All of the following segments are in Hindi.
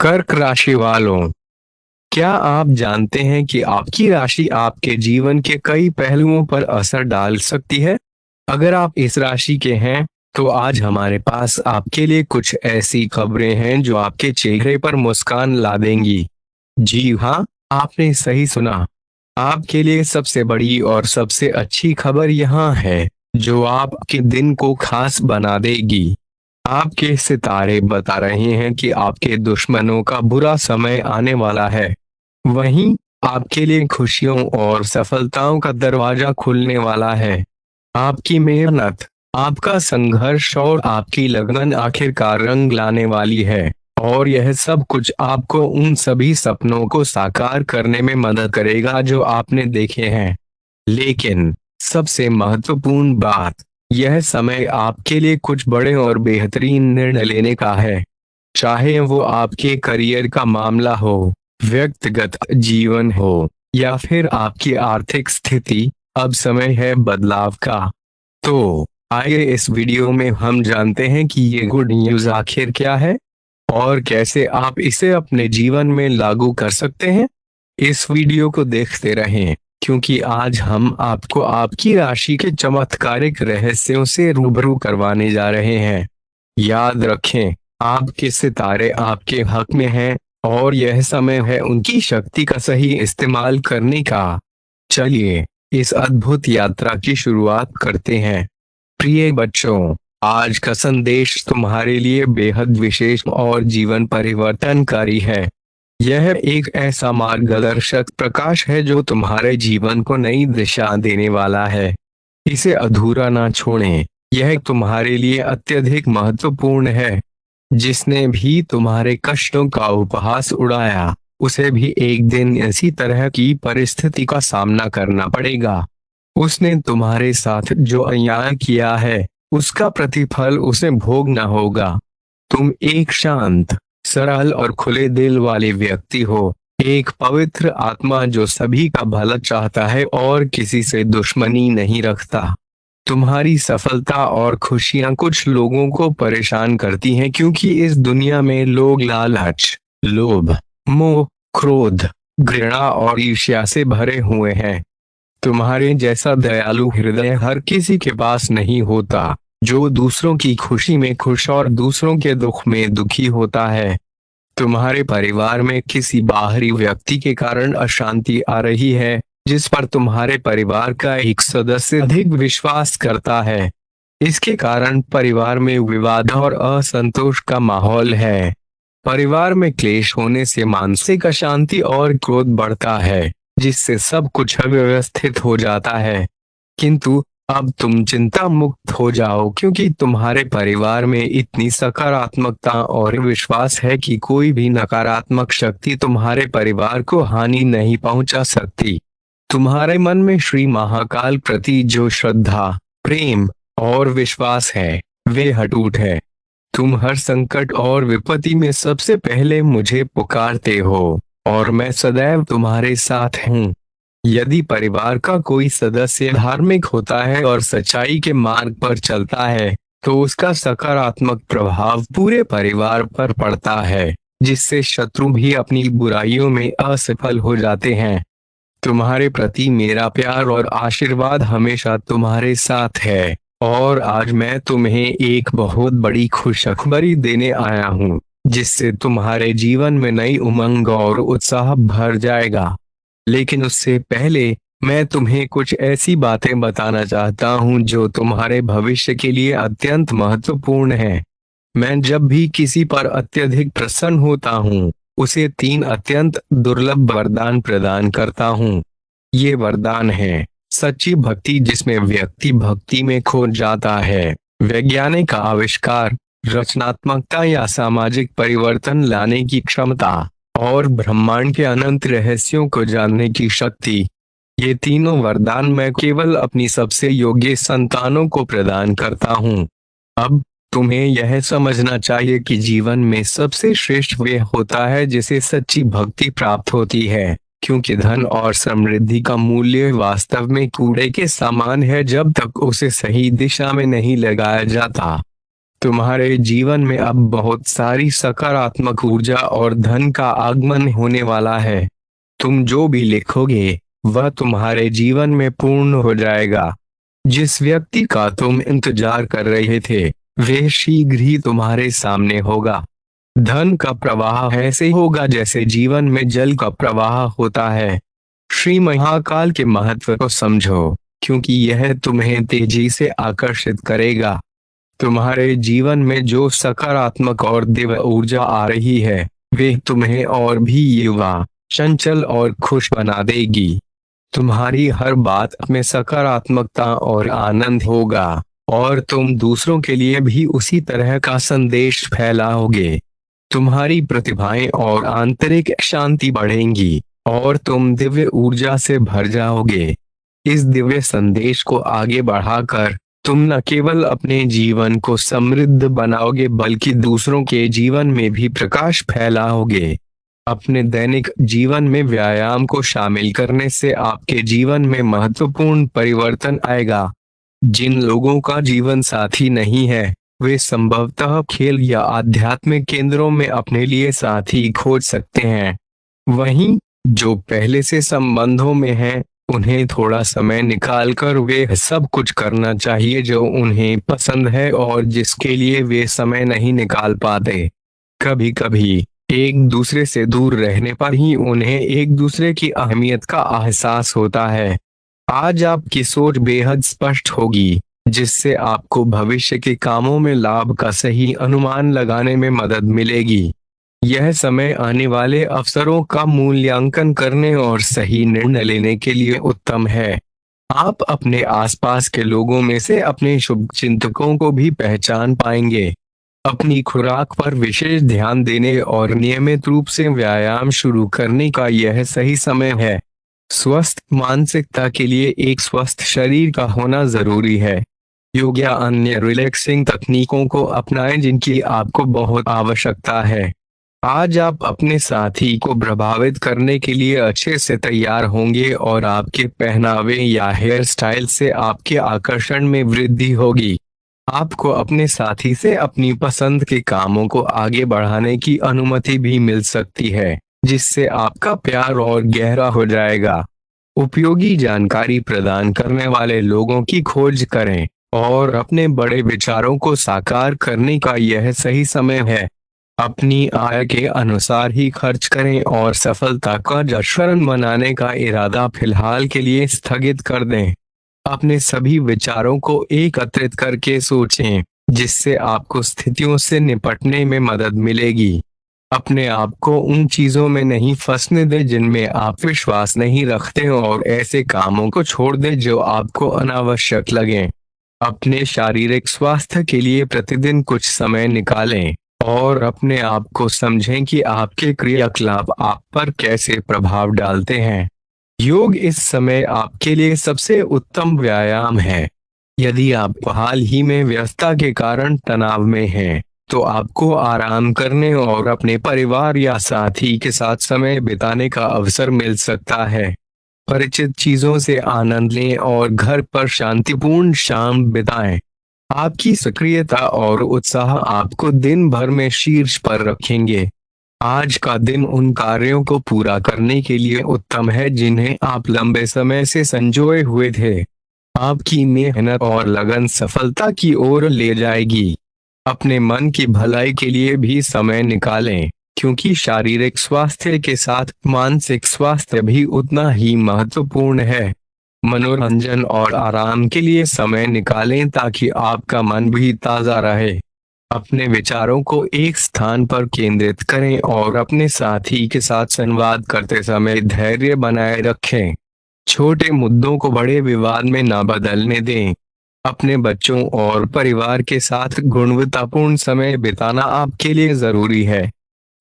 कर्क राशि वालों, क्या आप जानते हैं कि आपकी राशि आपके जीवन के कई पहलुओं पर असर डाल सकती है? अगर आप इस राशि के हैं, तो आज हमारे पास आपके लिए कुछ ऐसी खबरें हैं जो आपके चेहरे पर मुस्कान ला देंगी। जी हाँ, आपने सही सुना। आपके लिए सबसे बड़ी और सबसे अच्छी खबर यहाँ है, जो आपके दिन को खास बना देगी। आपके सितारे बता रहे हैं कि आपके दुश्मनों का बुरा समय आने वाला है। वहीं आपके लिए खुशियों और सफलताओं का दरवाजा खुलने वाला है। आपकी मेहनत, आपका संघर्ष और आपकी लगन आखिरकार रंग लाने वाली है। और यह सब कुछ आपको उन सभी सपनों को साकार करने में मदद करेगा जो आपने देखे हैं। लेकिन सबसे महत्वपूर्ण बात, यह समय आपके लिए कुछ बड़े और बेहतरीन निर्णय लेने का है। चाहे वो आपके करियर का मामला हो, व्यक्तिगत जीवन हो, या फिर आपकी आर्थिक स्थिति, अब समय है बदलाव का। तो आइए इस वीडियो में हम जानते हैं कि ये गुड न्यूज़ आखिर क्या है और कैसे आप इसे अपने जीवन में लागू कर सकते हैं। इस वीडियो को देखते रहें, क्योंकि आज हम आपको आपकी राशि के चमत्कारिक रहस्यों से रूबरू करवाने जा रहे हैं। याद रखें, आपके सितारे आपके हक में हैं और यह समय है उनकी शक्ति का सही इस्तेमाल करने का। चलिए इस अद्भुत यात्रा की शुरुआत करते हैं। प्रिय बच्चों, आज का संदेश तुम्हारे लिए बेहद विशेष और जीवन परिवर्तनकारी है। यह एक ऐसा मार्गदर्शक प्रकाश है जो तुम्हारे जीवन को नई दिशा देने वाला है। इसे अधूरा ना छोड़ें, यह तुम्हारे लिए अत्यधिक महत्वपूर्ण है। जिसने भी तुम्हारे कष्टों का उपहास उड़ाया, उसे भी एक दिन इसी तरह की परिस्थिति का सामना करना पड़ेगा। उसने तुम्हारे साथ जो अन्याय किया है, उसका प्रतिफल उसे भोगना होगा। तुम एक शांत, सरल और खुले दिल वाले व्यक्ति हो, एक पवित्र आत्मा जो सभी का भला चाहता है और किसी से दुश्मनी नहीं रखता। तुम्हारी सफलता और खुशियां कुछ लोगों को परेशान करती हैं, क्योंकि इस दुनिया में लोग लालच, लोभ, मोह, क्रोध, घृणा और ईर्ष्या से भरे हुए हैं। तुम्हारे जैसा दयालु हृदय हर किसी के पास नहीं होता, जो दूसरों की खुशी में खुश और दूसरों के दुख में दुखी होता है। तुम्हारे परिवार में किसी बाहरी व्यक्ति के कारण अशांति आ रही है, जिस पर तुम्हारे परिवार का एक सदस्य अधिक विश्वास करता है। इसके कारण परिवार में विवाद और असंतोष का माहौल है। परिवार में क्लेश होने से मानसिक अशांति और क्रोध बढ़ता है, जिससे सब कुछ अव्यवस्थित हो जाता है। किंतु अब तुम चिंता मुक्त हो जाओ, क्योंकि तुम्हारे परिवार में इतनी सकारात्मकता और विश्वास है कि कोई भी नकारात्मक शक्ति तुम्हारे परिवार को हानि नहीं पहुंचा सकती। तुम्हारे मन में श्री महाकाल प्रति जो श्रद्धा, प्रेम और विश्वास है, वे अटूट है। तुम हर संकट और विपत्ति में सबसे पहले मुझे पुकारते हो और मैं सदैव तुम्हारे साथ हूँ। यदि परिवार का कोई सदस्य धार्मिक होता है और सच्चाई के मार्ग पर चलता है, तो उसका सकारात्मक प्रभाव पूरे परिवार पर पड़ता है, जिससे शत्रु भी अपनी बुराइयों में असफल हो जाते हैं। तुम्हारे प्रति मेरा प्यार और आशीर्वाद हमेशा तुम्हारे साथ है, और आज मैं तुम्हें एक बहुत बड़ी खुशखबरी देने आया हूँ, जिससे तुम्हारे जीवन में नई उमंग और उत्साह भर जाएगा। लेकिन उससे पहले मैं तुम्हें कुछ ऐसी बातें बताना चाहता हूँ जो तुम्हारे भविष्य के लिए अत्यंत महत्वपूर्ण है। मैं जब भी किसी पर अत्यधिक प्रसन्न होता हूँ, उसे 3 अत्यंत दुर्लभ वरदान प्रदान करता हूँ। ये वरदान है सच्ची भक्ति, जिसमें व्यक्ति भक्ति में खो जाता है, वैज्ञानिक आविष्कार, रचनात्मकता या सामाजिक परिवर्तन लाने की क्षमता, और ब्रह्मांड के अनंत रहस्यों को जानने की शक्ति। ये तीनों वरदान मैं केवल अपनी सबसे योग्य संतानों को प्रदान करता हूँ। अब तुम्हें यह समझना चाहिए कि जीवन में सबसे श्रेष्ठ वे होता है जिसे सच्ची भक्ति प्राप्त होती है, क्योंकि धन और समृद्धि का मूल्य वास्तव में कूड़े के समान है जब तक उसे सही दिशा में नहीं लगाया जाता। तुम्हारे जीवन में अब बहुत सारी सकारात्मक ऊर्जा और धन का आगमन होने वाला है। तुम जो भी लिखोगे वह तुम्हारे जीवन में पूर्ण हो जाएगा। जिस व्यक्ति का तुम इंतजार कर रहे थे वह शीघ्र ही तुम्हारे सामने होगा। धन का प्रवाह ऐसे होगा जैसे जीवन में जल का प्रवाह होता है। श्री महाकाल के महत्व को समझो, क्योंकि यह तुम्हें तेजी से आकर्षित करेगा। तुम्हारे जीवन में जो सकारात्मक और दिव्य ऊर्जा आ रही है वे तुम्हें और भी युवा, चंचल और खुश बना देगी। तुम्हारी हर बात में सकारात्मकता और आनंद होगा और तुम दूसरों के लिए भी उसी तरह का संदेश फैलाओगे। तुम्हारी प्रतिभाएं और आंतरिक शांति बढ़ेंगी और तुम दिव्य ऊर्जा से भर जाओगे। इस दिव्य संदेश को आगे बढ़ाकर तुम न केवल अपने जीवन को समृद्ध बनाओगे बल्कि दूसरों के जीवन में भी प्रकाश फैलाओगे। अपने दैनिक जीवन में व्यायाम को शामिल करने से आपके जीवन में महत्वपूर्ण परिवर्तन आएगा। जिन लोगों का जीवन साथी नहीं है वे संभवतः खेल या आध्यात्मिक केंद्रों में अपने लिए साथी खोज सकते हैं। वहीं जो पहले से संबंधों में हैं उन्हें थोड़ा समय निकालकर वे सब कुछ करना चाहिए जो उन्हें पसंद है और जिसके लिए वे समय नहीं निकाल पाते। कभी कभी एक दूसरे से दूर रहने पर ही उन्हें एक दूसरे की अहमियत का एहसास होता है। आज आपकी सोच बेहद स्पष्ट होगी जिससे आपको भविष्य के कामों में लाभ का सही अनुमान लगाने में मदद मिलेगी। यह समय आने वाले अवसरों का मूल्यांकन करने और सही निर्णय लेने के लिए उत्तम है। आप अपने आसपास के लोगों में से अपने शुभचिंतकों को भी पहचान पाएंगे। अपनी खुराक पर विशेष ध्यान देने और नियमित रूप से व्यायाम शुरू करने का यह सही समय है। स्वस्थ मानसिकता के लिए एक स्वस्थ शरीर का होना जरूरी है। योग या अन्य रिलैक्सिंग तकनीकों को अपनाएं जिनकी आपको बहुत आवश्यकता है। आज आप अपने साथी को प्रभावित करने के लिए अच्छे से तैयार होंगे और आपके पहनावे या हेयर स्टाइल से आपके आकर्षण में वृद्धि होगी। आपको अपने साथी से अपनी पसंद के कामों को आगे बढ़ाने की अनुमति भी मिल सकती है जिससे आपका प्यार और गहरा हो जाएगा। उपयोगी जानकारी प्रदान करने वाले लोगों की खोज करें और अपने बड़े विचारों को साकार करने का यह सही समय है। अपनी आय के अनुसार ही खर्च करें और सफलता का जश्न मनाने का इरादा फिलहाल के लिए स्थगित कर दें। अपने सभी विचारों को एकत्रित करके सोचें जिससे आपको स्थितियों से निपटने में मदद मिलेगी। अपने आप को उन चीजों में नहीं फंसने दें जिनमें आप विश्वास नहीं रखते और ऐसे कामों को छोड़ दें जो आपको अनावश्यक लगें। अपने शारीरिक स्वास्थ्य के लिए प्रतिदिन कुछ समय निकालें और अपने आप को समझें कि आपके क्रियाकलाप आप पर कैसे प्रभाव डालते हैं। योग इस समय आपके लिए सबसे उत्तम व्यायाम है। यदि आप हाल ही में व्यस्तता के कारण तनाव में हैं, तो आपको आराम करने और अपने परिवार या साथी के साथ समय बिताने का अवसर मिल सकता है। परिचित चीजों से आनंद लें और घर पर शांतिपूर्ण शाम बिताएं। आपकी सक्रियता और उत्साह आपको दिन भर में शीर्ष पर रखेंगे। आज का दिन उन कार्यों को पूरा करने के लिए उत्तम है जिन्हें आप लंबे समय से संजोए हुए थे। आपकी मेहनत और लगन सफलता की ओर ले जाएगी। अपने मन की भलाई के लिए भी समय निकालें, क्योंकि शारीरिक स्वास्थ्य के साथ मानसिक स्वास्थ्य भी उतना ही महत्वपूर्ण है। मनोरंजन और आराम के लिए समय निकालें ताकि आपका मन भी ताजा रहे। अपने विचारों को एक स्थान पर केंद्रित करें और अपने साथी के साथ संवाद करते समय धैर्य बनाए रखें। छोटे मुद्दों को बड़े विवाद में न बदलने दें। अपने बच्चों और परिवार के साथ गुणवत्तापूर्ण समय बिताना आपके लिए जरूरी है।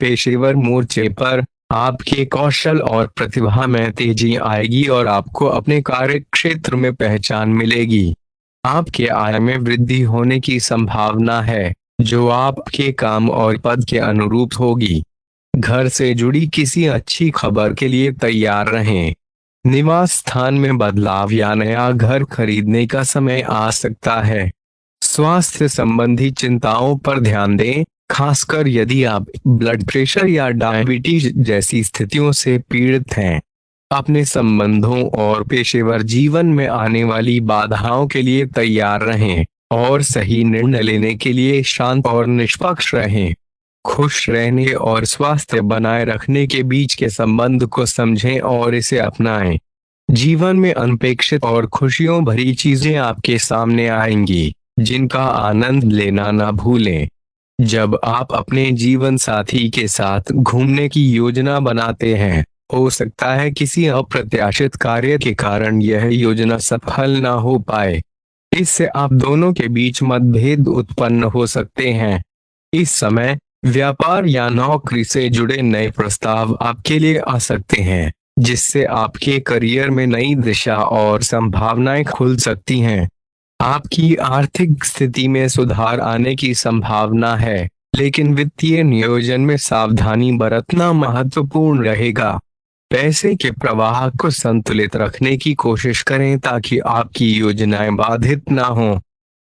पेशेवर मोर्चे पर आपके कौशल और प्रतिभा में तेजी आएगी और आपको अपने कार्य क्षेत्र में पहचान मिलेगी। आपके आय में वृद्धि होने की संभावना है जो आपके काम और पद के अनुरूप होगी। घर से जुड़ी किसी अच्छी खबर के लिए तैयार रहें। निवास स्थान में बदलाव या नया घर खरीदने का समय आ सकता है। स्वास्थ्य संबंधी चिंताओं पर ध्यान दें, खासकर यदि आप ब्लड प्रेशर या डायबिटीज जैसी स्थितियों से पीड़ित हैं। अपने संबंधों और पेशेवर जीवन में आने वाली बाधाओं के लिए तैयार रहें और सही निर्णय लेने के लिए शांत और निष्पक्ष रहें। खुश रहने और स्वास्थ्य बनाए रखने के बीच के संबंध को समझें और इसे अपनाएं। जीवन में अनपेक्षित और खुशियों भरी चीजें आपके सामने आएंगी, जिनका आनंद लेना ना भूलें। जब आप अपने जीवन साथी के साथ घूमने की योजना बनाते हैं, हो सकता है किसी अप्रत्याशित कार्य के कारण यह योजना सफल ना हो पाए। इससे आप दोनों के बीच मतभेद उत्पन्न हो सकते हैं। इस समय व्यापार या नौकरी से जुड़े नए प्रस्ताव आपके लिए आ सकते हैं, जिससे आपके करियर में नई दिशा और संभावनाएं खुल सकती हैं। आपकी आर्थिक स्थिति में सुधार आने की संभावना है, लेकिन वित्तीय नियोजन में सावधानी बरतना महत्वपूर्ण रहेगा। पैसे के प्रवाह को संतुलित रखने की कोशिश करें ताकि आपकी योजनाएं बाधित ना हों।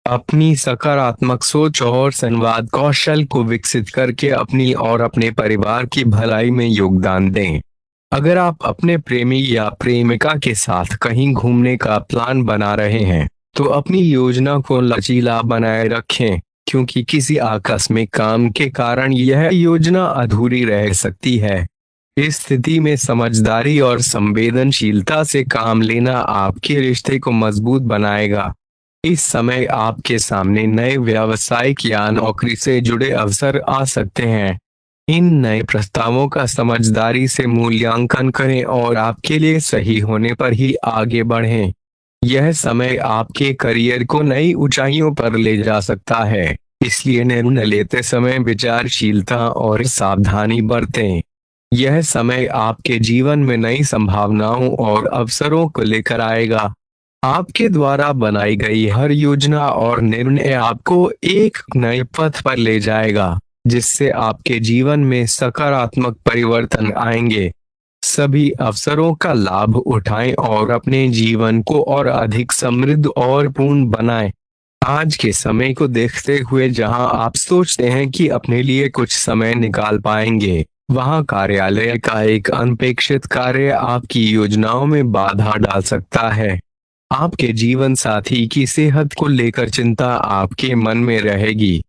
अपनी सकारात्मक सोच और संवाद कौशल को विकसित करके अपनी और अपने परिवार की भलाई में योगदान दें। अगर आप अपने प्रेमी या प्रेमिका के साथ कहीं घूमने का प्लान बना रहे हैं, तो अपनी योजना को लचीला बनाए रखें, क्योंकि किसी आकस्मिक काम के कारण यह योजना अधूरी रह सकती है। इस स्थिति में समझदारी और संवेदनशीलता से काम लेना आपके रिश्ते को मजबूत बनाएगा। इस समय आपके सामने नए व्यावसायिक या नौकरी से जुड़े अवसर आ सकते हैं। इन नए प्रस्तावों का समझदारी से मूल्यांकन करें और आपके लिए सही होने पर ही आगे बढ़ें। यह समय आपके करियर को नई ऊंचाइयों पर ले जा सकता है, इसलिए निर्णय लेते समय विचारशीलता और सावधानी बरतें। यह समय आपके जीवन में नई संभावनाओं और अवसरों को लेकर आएगा। आपके द्वारा बनाई गई हर योजना और निर्णय आपको एक नए पथ पर ले जाएगा, जिससे आपके जीवन में सकारात्मक परिवर्तन आएंगे। सभी अवसरों का लाभ उठाएं और अपने जीवन को और अधिक समृद्ध और पूर्ण बनाएं। आज के समय को देखते हुए जहां आप सोचते हैं कि अपने लिए कुछ समय निकाल पाएंगे, वहां कार्यालय का एक अनपेक्षित कार्य आपकी योजनाओं में बाधा डाल सकता है। आपके जीवन साथी की सेहत को लेकर चिंता आपके मन में रहेगी।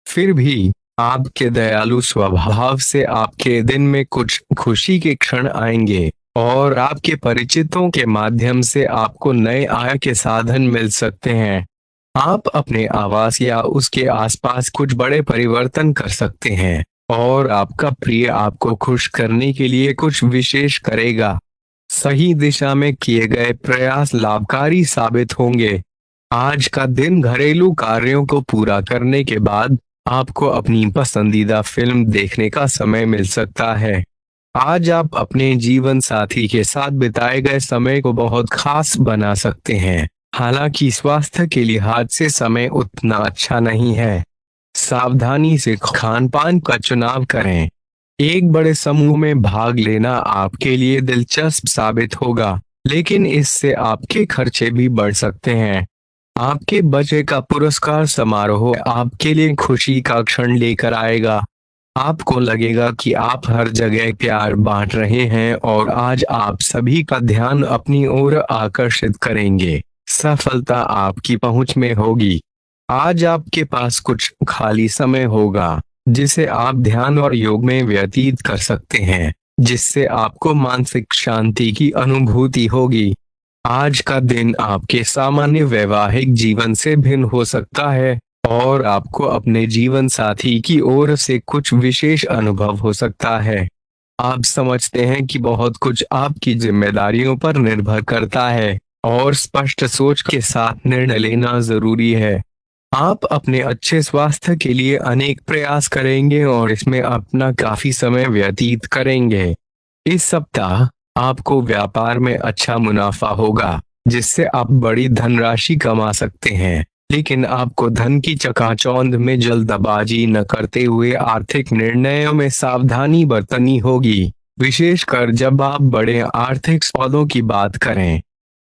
फिर भी आपके दयालु स्वभाव से आपके दिन में कुछ खुशी के क्षण आएंगे और आपके परिचितों के माध्यम से आपको नए आय के साधन मिल सकते हैं। आप अपने आवास या उसके आसपास कुछ बड़े परिवर्तन कर सकते हैं और आपका प्रिय आपको खुश करने के लिए कुछ विशेष करेगा। सही दिशा में किए गए प्रयास लाभकारी साबित होंगे। आज का दिन घरेलू कार्यों को पूरा करने के बाद आपको अपनी पसंदीदा फिल्म देखने का समय मिल सकता है। आज आप अपने जीवन साथी के साथ बिताए गए समय को बहुत खास बना सकते हैं, हालांकि स्वास्थ्य के लिहाज से समय उतना अच्छा नहीं है। सावधानी से खान पान का चुनाव करें। एक बड़े समूह में भाग लेना आपके लिए दिलचस्प साबित होगा, लेकिन इससे आपके खर्चे भी बढ़ सकते हैं। आपके बच्चे का पुरस्कार समारोह आपके लिए खुशी का क्षण लेकर आएगा। आपको लगेगा कि आप हर जगह प्यार बांट रहे हैं और आज आप सभी का ध्यान अपनी ओर आकर्षित करेंगे। सफलता आपकी पहुंच में होगी। आज आपके पास कुछ खाली समय होगा, जिसे आप ध्यान और योग में व्यतीत कर सकते हैं, जिससे आपको मानसिक शांति की अनुभूति होगी। आज का दिन आपके सामान्य वैवाहिक जीवन से भिन्न हो सकता है और आपको अपने जीवन साथी की ओर से कुछ विशेष अनुभव हो सकता है। आप समझते हैं कि बहुत कुछ आपकी जिम्मेदारियों पर निर्भर करता है और स्पष्ट सोच के साथ निर्णय लेना जरूरी है। आप अपने अच्छे स्वास्थ्य के लिए अनेक प्रयास करेंगे और इसमें अपना काफी समय व्यतीत करेंगे। इस सप्ताह आपको व्यापार में अच्छा मुनाफा होगा, जिससे आप बड़ी धनराशि कमा सकते हैं, लेकिन आपको धन की चकाचौंध में जल्दबाजी न करते हुए आर्थिक निर्णयों में सावधानी बरतनी होगी, विशेषकर जब आप बड़े आर्थिक सौदों की बात करें।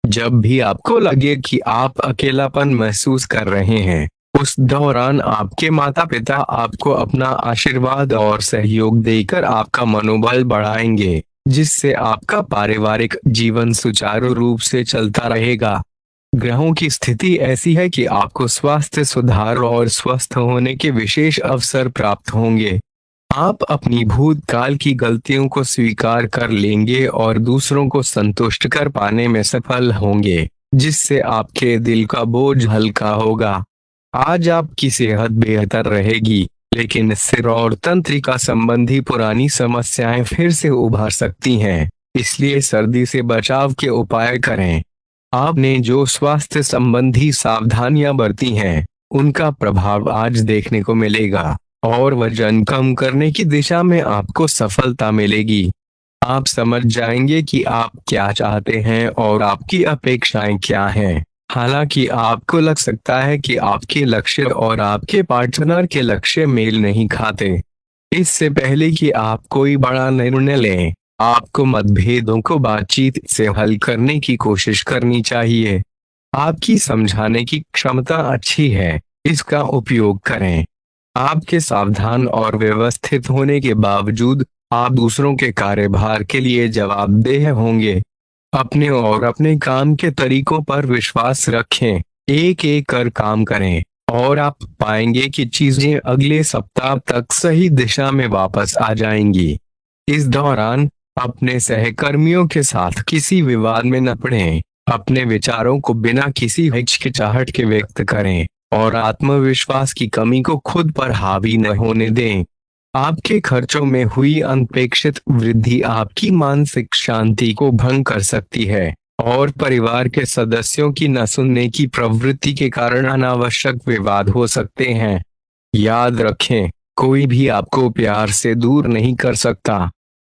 जब भी आपको लगे कि आप अकेलापन महसूस कर रहे हैं, उस दौरान आपके माता पिता आपको अपना आशीर्वाद और सहयोग देकर आपका मनोबल बढ़ाएंगे, जिससे आपका पारिवारिक जीवन सुचारू रूप से चलता रहेगा। ग्रहों की स्थिति ऐसी है कि आपको स्वास्थ्य सुधार और स्वस्थ होने के विशेष अवसर प्राप्त होंगे। आप अपनी भूतकाल की गलतियों को स्वीकार कर लेंगे और दूसरों को संतुष्ट कर पाने में सफल होंगे, जिससे आपके दिल का बोझ हल्का होगा। आज आपकी सेहत बेहतर रहेगी, लेकिन सिर और तंत्रिका संबंधी पुरानी समस्याएं फिर से उभर सकती हैं, इसलिए सर्दी से बचाव के उपाय करें। आपने जो स्वास्थ्य संबंधी सावधानियां बरती हैं, उनका प्रभाव आज देखने को मिलेगा और वजन कम करने की दिशा में आपको सफलता मिलेगी। आप समझ जाएंगे कि आप क्या चाहते हैं और आपकी अपेक्षाएं क्या हैं। हालांकि आपको लग सकता है कि आपके लक्ष्य और आपके पार्टनर के लक्ष्य मेल नहीं खाते। इससे पहले कि आप कोई बड़ा निर्णय लें, आपको मतभेदों को बातचीत से हल करने की कोशिश करनी चाहिए। आपकी समझाने की क्षमता अच्छी है, इसका उपयोग करें। आपके सावधान और व्यवस्थित होने के बावजूद आप दूसरों के कार्यभार के लिए जवाबदेह होंगे। अपने और अपने काम के तरीकों पर विश्वास रखें, एक एक कर काम करें और आप पाएंगे कि चीजें अगले सप्ताह तक सही दिशा में वापस आ जाएंगी। इस दौरान अपने सहकर्मियों के साथ किसी विवाद में न पड़ें, अपने विचारों को बिना किसी हिचकिचाहट के व्यक्त करें और आत्मविश्वास की कमी को खुद पर हावी न होने दें। आपके खर्चों में हुई अनपेक्षित वृद्धि आपकी मानसिक शांति को भंग कर सकती है और परिवार के सदस्यों की न सुनने की प्रवृत्ति के कारण अनावश्यक विवाद हो सकते हैं। याद रखें, कोई भी आपको प्यार से दूर नहीं कर सकता।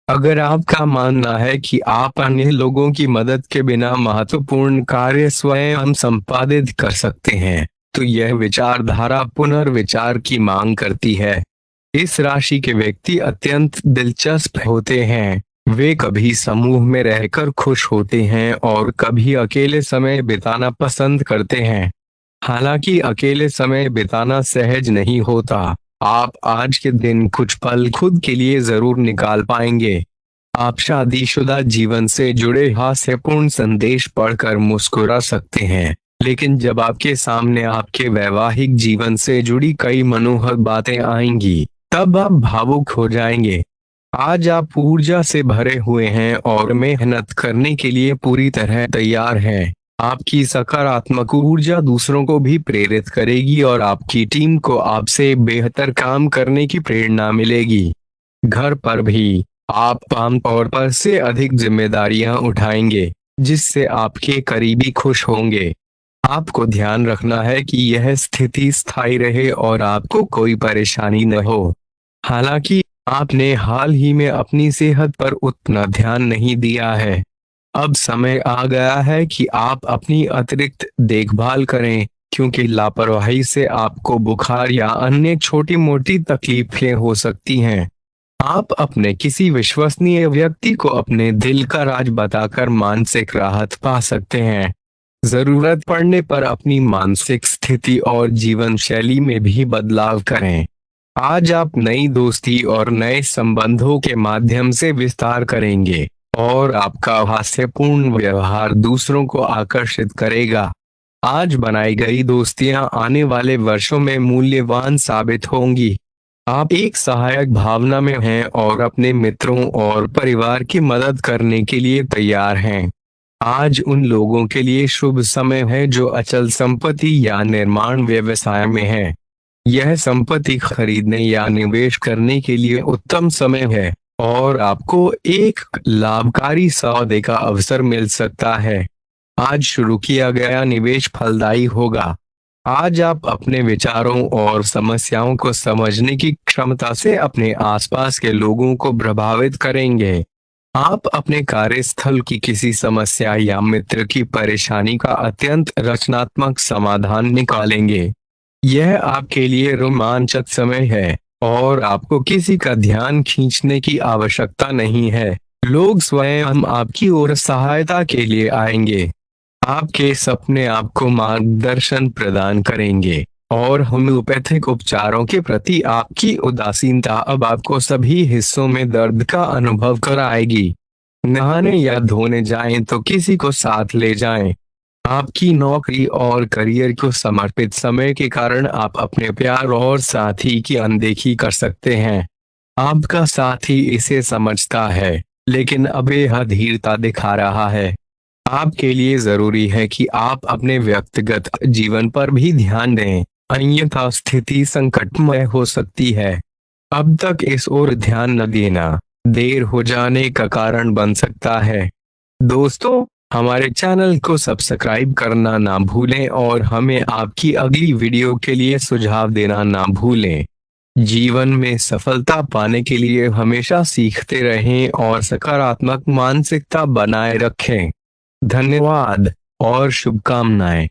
अगर आपका मानना है कि आप अन्य लोगों की मदद के बिना महत्वपूर्ण कार्य स्वयं संपादित कर सकते हैं, तो यह विचारधारा पुनर्विचार की मांग करती है। इस राशि के व्यक्ति अत्यंत दिलचस्प होते हैं। वे कभी समूह में रहकर खुश होते हैं और कभी अकेले समय बिताना पसंद करते हैं। हालांकि अकेले समय बिताना सहज नहीं होता, आप आज के दिन कुछ पल खुद के लिए जरूर निकाल पाएंगे। आप शादीशुदा जीवन से जुड़े हास्यपूर्ण संदेश पढ़कर मुस्कुरा सकते हैं, लेकिन जब आपके सामने आपके वैवाहिक जीवन से जुड़ी कई मनोहर बातें आएंगी, तब आप भावुक हो जाएंगे। आज आप ऊर्जा से भरे हुए हैं और मेहनत करने के लिए पूरी तरह तैयार हैं। आपकी सकारात्मक ऊर्जा दूसरों को भी प्रेरित करेगी और आपकी टीम को आपसे बेहतर काम करने की प्रेरणा मिलेगी। घर पर भी आप आमतौर पर से अधिक जिम्मेदारियां उठाएंगे, जिससे आपके करीबी खुश होंगे। आपको ध्यान रखना है कि यह स्थिति स्थायी रहे और आपको कोई परेशानी न हो। हालांकि आपने हाल ही में अपनी सेहत पर उतना ध्यान नहीं दिया है। अब समय आ गया है कि आप अपनी अतिरिक्त देखभाल करें, क्योंकि लापरवाही से आपको बुखार या अन्य छोटी मोटी तकलीफें हो सकती हैं। आप अपने किसी विश्वसनीय व्यक्ति को अपने दिल का राज बताकर मानसिक राहत पा सकते हैं। जरूरत पड़ने पर अपनी मानसिक स्थिति और जीवन शैली में भी बदलाव करें। आज आप नई दोस्ती और नए संबंधों के माध्यम से विस्तार करेंगे और आपका हास्यपूर्ण व्यवहार दूसरों को आकर्षित करेगा। आज बनाई गई दोस्तियां आने वाले वर्षों में मूल्यवान साबित होंगी। आप एक सहायक भावना में हैं और अपने मित्रों और परिवार की मदद करने के लिए तैयार हैं। आज उन लोगों के लिए शुभ समय है जो अचल संपत्ति या निर्माण व्यवसाय में है। यह संपत्ति खरीदने या निवेश करने के लिए उत्तम समय है और आपको एक लाभकारी सौदे का अवसर मिल सकता है। आज शुरू किया गया निवेश फलदायी होगा। आज आप अपने विचारों और समस्याओं को समझने की क्षमता से अपने आसपास के लोगों को प्रभावित करेंगे। आप अपने कार्यस्थल की किसी समस्या या मित्र की परेशानी का अत्यंत रचनात्मक समाधान निकालेंगे। यह आपके लिए रोमांचक समय है और आपको किसी का ध्यान खींचने की आवश्यकता नहीं है। लोग स्वयं आपकी ओर सहायता के लिए आएंगे। आपके सपने आपको मार्गदर्शन प्रदान करेंगे और होम्योपैथिक उपचारों के प्रति आपकी उदासीनता अब आपको सभी हिस्सों में दर्द का अनुभव कराएगी। नहाने या धोने जाएं तो किसी को साथ ले जाएं। आपकी नौकरी और करियर को समर्पित समय के कारण आप अपने प्यार और साथी की अनदेखी कर सकते हैं। आपका साथी इसे समझता है, लेकिन अब यह धीरता दिखा रहा है। आपके लिए जरूरी है कि आप अपने व्यक्तिगत जीवन पर भी ध्यान दें, अन्यथा स्थिति संकटमय हो सकती है। अब तक इस ओर ध्यान न देना देर हो जाने का कारण बन सकता है। दोस्तों, हमारे चैनल को सब्सक्राइब करना ना भूलें और हमें आपकी अगली वीडियो के लिए सुझाव देना ना भूलें। जीवन में सफलता पाने के लिए हमेशा सीखते रहें और सकारात्मक मानसिकता बनाए रखें। धन्यवाद और शुभकामनाएं।